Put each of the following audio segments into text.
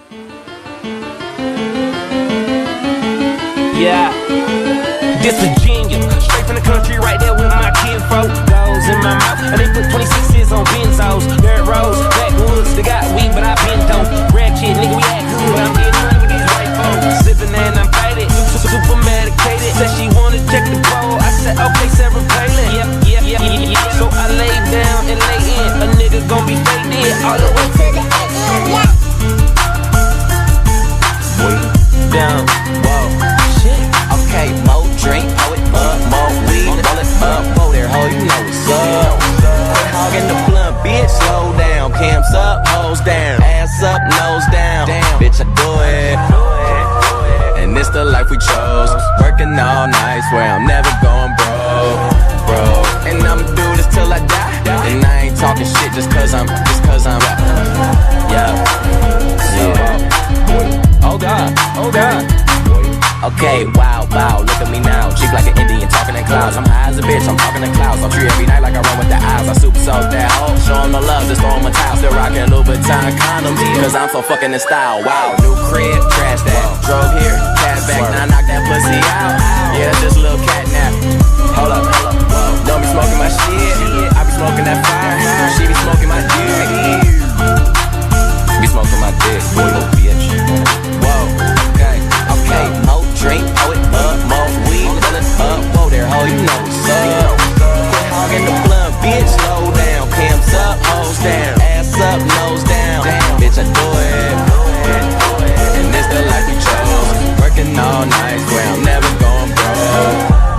Yeah, this Virginia, straight from the country, right there with my kinfolk. Goes in my mouth, and they put 26s on benzos. Dirt roads, backwoods, they got weed, but I been dope. Rag kid, nigga, we act cool, but I'm getting money with these white folks. Sippin' and I'm faded, super medicated. Said she wanna check the bowl, I said okay, Sarah Palin. Yeah. So I lay down and lay in, a nigga gon' be faded all the way to the end. Way down, whoa. Okay, more drink, pull it up, more weed, roll it up, whoa there, ho, you know what's up. Quit hogging the blunt, bitch, slow down. Cams up, hoes down, ass up, nose down. Damn, bitch, I do it. And this the life we chose. Working all night, swear I'm never going bro. And I'ma do this till I die. And I ain't talking shit just cause I'm yeah. Oh God. Okay, wow, look at me now. Cheek like an Indian, talking in clouds. I'm high as a bitch, I'm talking in clouds. I'm tree every night like I run with the eyes. I super soak that hoe, show 'em no love, just throw 'em a towel. Still rockin' Louboutin condoms, cause I'm so fucking in style. Wow, new crib, trash that. Drove here, cash back, now I knock that pussy out. Yeah, just a little cat nap. Hold up, whoa. Don't be smoking my shit, I be smoking that fire. She be smoking my dick. Be smoking my dick, boy, little bitch. Whoa, okay, more drink, pull it up, more weed, roll it up, whoa there, ho, you know what's up. Quit hogging the blunt, bitch, slow down. Cams up, hoes down, ass up, nose down. Damn, bitch, I do it. And this the life we chose. Working all night, swear I'm never going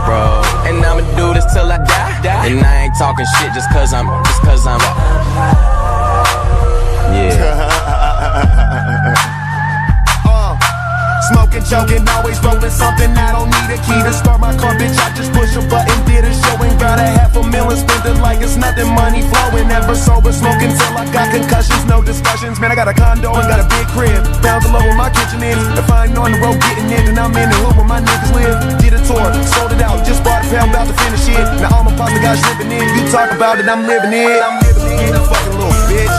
bro. And I'ma do this till I die. And I ain't talking shit just cause I'm yeah. Smoking, joking, always rolling something. I don't need a key to start my car, bitch. I just push a button, did a show and got $500,000. Spent it like it's nothing, money flowing. Never sober, smoking till I got concussions. No discussions, man. I got a condo and got a big crib. Bounds alone where my kitchen is. If I ain't on the road getting it, then I'm in the hood where my niggas live. Did a tour, sold it out, just bought a pound, about to finish it. Now all my pasta guys living in. You talk about it, I'm living it. A fucking little bitch.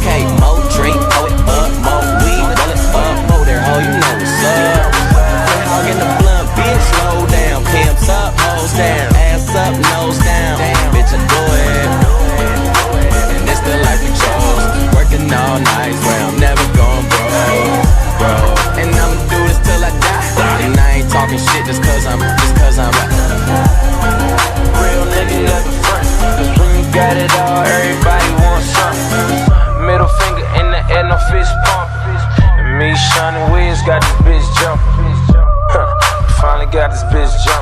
Okay, more drink, pull it up, more weed, roll it up, whoa there, ho, you know what's up. Quit hogging the blunt, bitch, slow down. Cams up, hoes down, ass up, nose down. Bitch, I do it. And this the life we chose. Working all night, swear I'm never going bro. And I'ma do this till I die. And I ain't talking shit just cause I'm Real nigga never front, cause when you got it all, everybody wants something. Middle finger in the air, no fist pump. And me, Sean and Wiz got this bitch jumping. Finally got this bitch jumping.